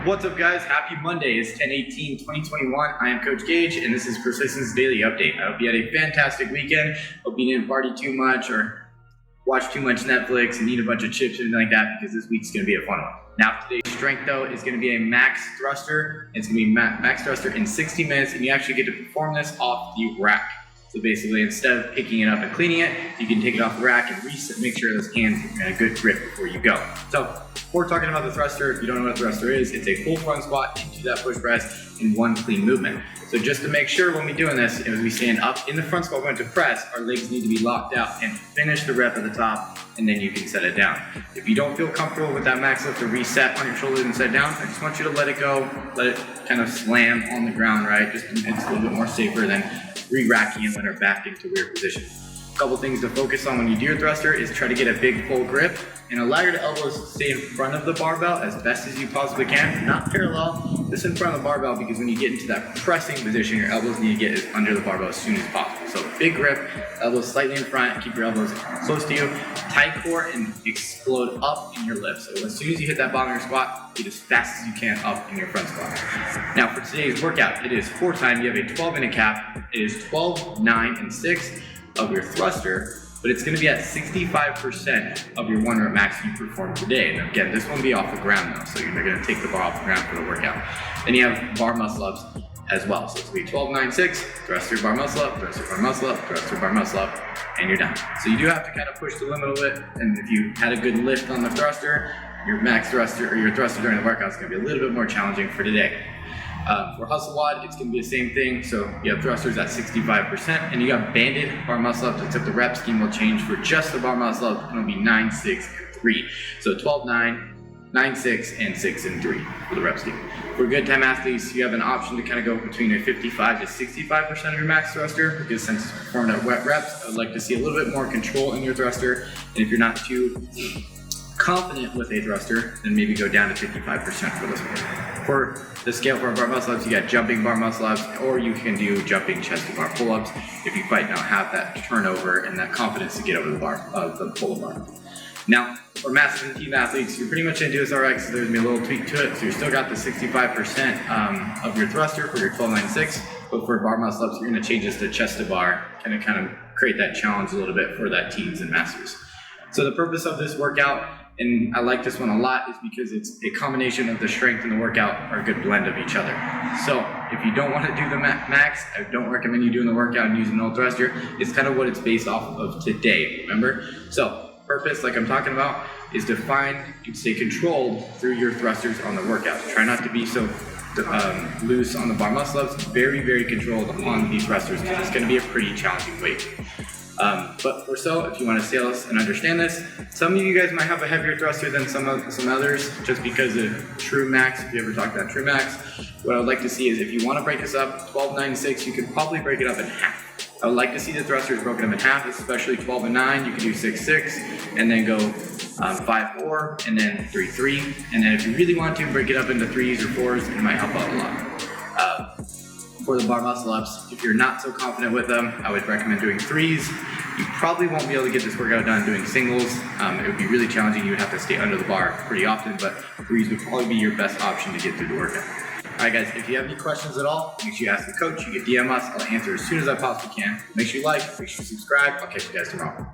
What's up, guys? Happy Monday. It's 10/18/2021. I am Coach Gage, and this is Persistence Daily Update. I hope you had a fantastic weekend. Hope you didn't party too much or watch too much Netflix and eat a bunch of chips or anything like that, because this week's going to be a fun one. Now, today's strength, though, is going to be a max thruster. It's going to be max thruster in 60 minutes, and you actually get to perform this off the rack. So basically, instead of picking it up and cleaning it, you can take it off the rack and reset, make sure those hands are in a good grip before you go. So, before talking about the thruster, if you don't know what a thruster is, it's a full front squat into that push press in one clean movement. So just to make sure when we're doing this, as we stand up in the front squat going to press, our legs need to be locked out and finish the rep at the top, and then you can set it down. If you don't feel comfortable with that max lift to reset on your shoulders and set down, I just want you to let it go, let it kind of slam on the ground, right? Just it's a little bit more safer than re-racking and letting her back into weird position. A couple things to focus on when you do your thruster is try to get a big full grip and allow your elbows to stay in front of the barbell as best as you possibly can, not parallel, just in front of the barbell, because when you get into that pressing position, your elbows need to get under the barbell as soon as possible. So big grip, elbows slightly in front, keep your elbows close to you, tight core, and explode up in your lift. So as soon as you hit that bottom of your squat, get as fast as you can up in your front squat. Now for today's workout, it is 4 times. You have a 12-minute cap. It is 12, 9, and 6 of your thruster, but it's going to be at 65% of your 1 rep max you perform today. And again, this won't be off the ground though, so you're going to take the bar off the ground for the workout. Then you have bar muscle ups as well. So it's going to be 12, 9, 6, thruster, bar muscle up, thruster, bar muscle up, thruster, bar muscle up, and you're done. So you do have to kind of push the limit a little bit, and if you had a good lift on the thruster, your max thruster or your thruster during the workout is going to be a little bit more challenging for today. For hustle WOD, it's going to be the same thing. So you have thrusters at 65%, and you got banded bar muscle ups, except the rep scheme will change for just the bar muscle up. It'll be 9, 6, and 3. So 12, 9, 9, 6, and 6 and 3 for the rep scheme. For good time athletes, you have an option to kind of go between a 55 to 65% of your max thruster, because since it's performed at wet reps, I would like to see a little bit more control in your thruster. And if you're not too confident with a thruster, then maybe go down to 55% for this one. For the scale for bar muscle ups, you got jumping bar muscle ups, or you can do jumping chest to bar pull ups if you quite don't have that turnover and that confidence to get over the bar, the pull bar. Now, for massive and team athletes, you're pretty much going to do this alright, because there's going to be a little tweak to it. So you still got the 65% of your thruster for your 12, 9, 6, but for bar muscle ups, you're going to change this to chest to bar, kind of create that challenge a little bit for that teens and masters. So the purpose of this workout, and I like this one a lot, is because it's a combination of the strength and the workout are a good blend of each other. So if you don't want to do the max, I don't recommend you doing the workout and using an old thruster. It's kind of what it's based off of today, remember? So purpose, like I'm talking about, is to find and stay controlled through your thrusters on the workout. Try not to be so loose on the bar muscle ups, very, very controlled on these thrusters, because it's going to be a pretty challenging weight. But for so, if you want to see us and understand this, some of you guys might have a heavier thruster than some others, just because of true max. If you ever talk about true max, what I would like to see is, if you want to break this up, 12, 9, 6, you could probably break it up in half. I would like to see the thrusters broken up in half, especially 12 and 9. You could do 6, 6, and then go 5, 4, and then 3, 3. And then if you really want to break it up into 3s or 4s, it might help out a lot. For the bar muscle ups, if you're not so confident with them, I would recommend doing 3s. You probably won't be able to get this workout done doing singles. It would be really challenging. You would have to stay under the bar pretty often, but 3s would probably be your best option to get through the workout. Alright guys, if you have any questions at all, make sure you ask the coach. You can DM us. I'll answer as soon as I possibly can. Make sure you like, make sure you subscribe. I'll catch you guys tomorrow.